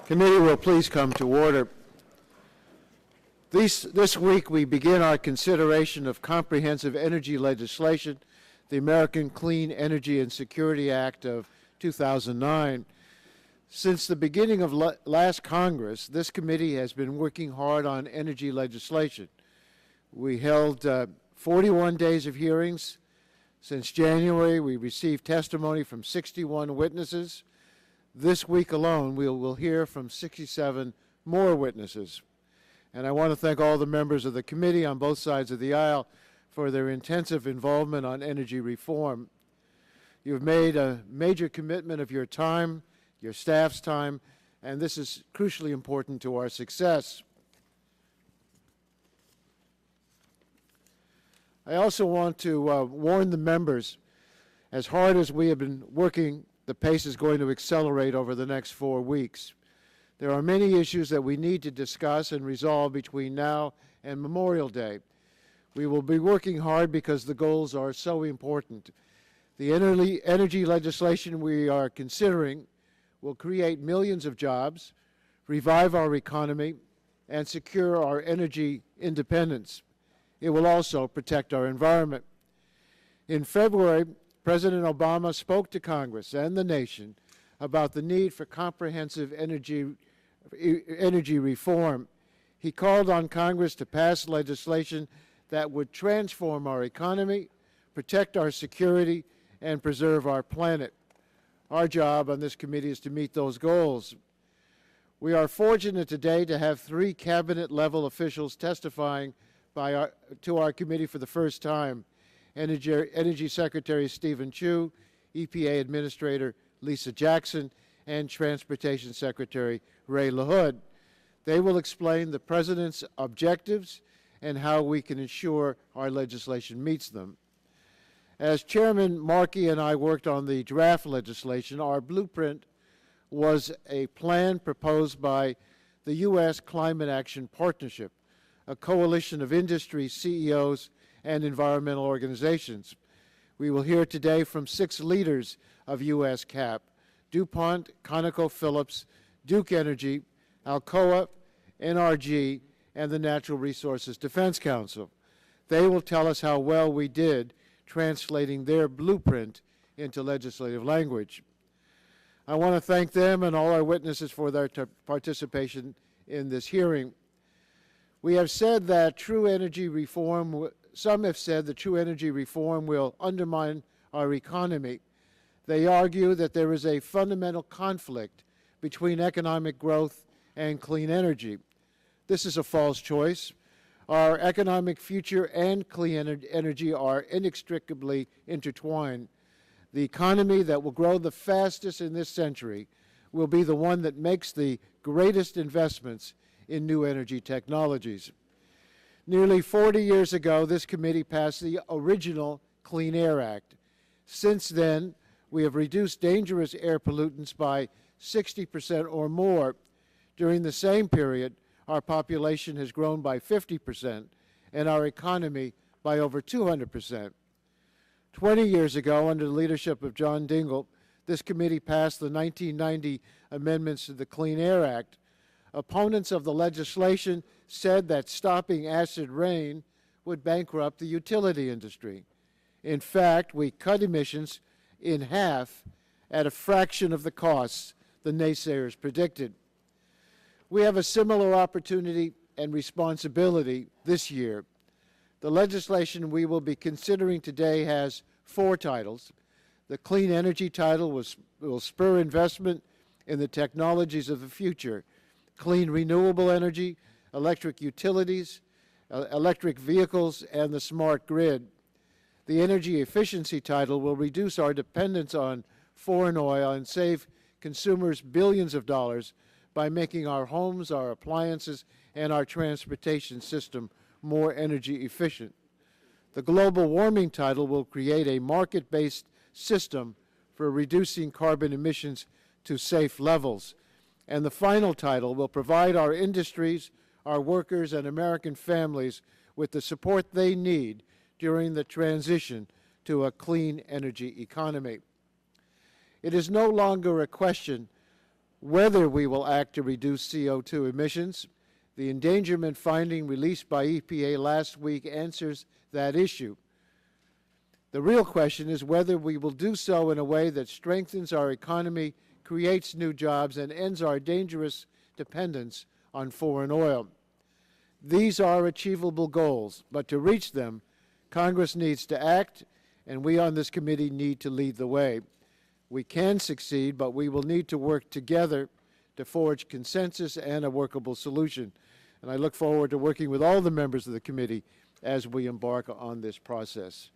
Committee will please come to order. This week we begin our consideration of comprehensive energy legislation, the American Clean Energy and Security Act of 2009. Since the beginning of last Congress, this committee has been working hard on energy legislation. We held 41 days of hearings. Since January, we received testimony from 61 witnesses. This week alone, we will hear from 67 more witnesses. And I want to thank all the members of the committee on both sides of the aisle for their intensive involvement on energy reform. You've made a major commitment of your time, your staff's time, and this is crucially important to our success. I also want to warn the members, as hard as we have been working, the pace is going to accelerate over the next 4 weeks. There are many issues that we need to discuss and resolve between now and Memorial Day. We will be working hard because the goals are so important. The energy legislation we are considering will create millions of jobs, revive our economy, and secure our energy independence. It will also protect our environment. In February, President Obama spoke to Congress and the nation about the need for comprehensive energy reform. He called on Congress to pass legislation that would transform our economy, protect our security, and preserve our planet. Our job on this committee is to meet those goals. We are fortunate today to have 3 cabinet-level officials testifying to our committee for the first time: Energy Secretary Stephen Chu, EPA Administrator Lisa Jackson, and Transportation Secretary Ray LaHood. They will explain the President's objectives and how we can ensure our legislation meets them. As Chairman Markey and I worked on the draft legislation, our blueprint was a plan proposed by the U.S. Climate Action Partnership, a coalition of industry CEOs and environmental organizations. We will hear today from 6 leaders of U.S. CAP: DuPont, ConocoPhillips, Duke Energy, Alcoa, NRG, and the Natural Resources Defense Council. They will tell us how well we did translating their blueprint into legislative language. I want to thank them and all our witnesses for their participation in this hearing. We have said that some have said that true energy reform will undermine our economy. They argue that there is a fundamental conflict between economic growth and clean energy. This is a false choice. Our economic future and clean energy are inextricably intertwined. The economy that will grow the fastest in this century will be the one that makes the greatest investments in new energy technologies. Nearly 40 years ago, this committee passed the original Clean Air Act. Since then, we have reduced dangerous air pollutants by 60% or more. During the same period, our population has grown by 50% and our economy by over 200%. 20 years ago, under the leadership of John Dingell, this committee passed the 1990 amendments to the Clean Air Act. Opponents of the legislation said that stopping acid rain would bankrupt the utility industry. In fact, we cut emissions in half at a fraction of the costs the naysayers predicted. We have a similar opportunity and responsibility this year. The legislation we will be considering today has 4 titles. The clean energy title will spur investment in the technologies of the future: clean renewable energy, electric utilities, electric vehicles, and the smart grid. The energy efficiency title will reduce our dependence on foreign oil and save consumers billions of dollars by making our homes, our appliances, and our transportation system more energy efficient. The global warming title will create a market-based system for reducing carbon emissions to safe levels. And the final title will provide our industries, our workers, and American families with the support they need during the transition to a clean energy economy. It is no longer a question whether we will act to reduce CO2 emissions. The endangerment finding released by EPA last week answers that issue. The real question is whether we will do so in a way that strengthens our economy, creates new jobs, and ends our dangerous dependence on foreign oil. These are achievable goals, but to reach them, Congress needs to act, and we on this committee need to lead the way. We can succeed, but we will need to work together to forge consensus and a workable solution. And I look forward to working with all the members of the committee as we embark on this process.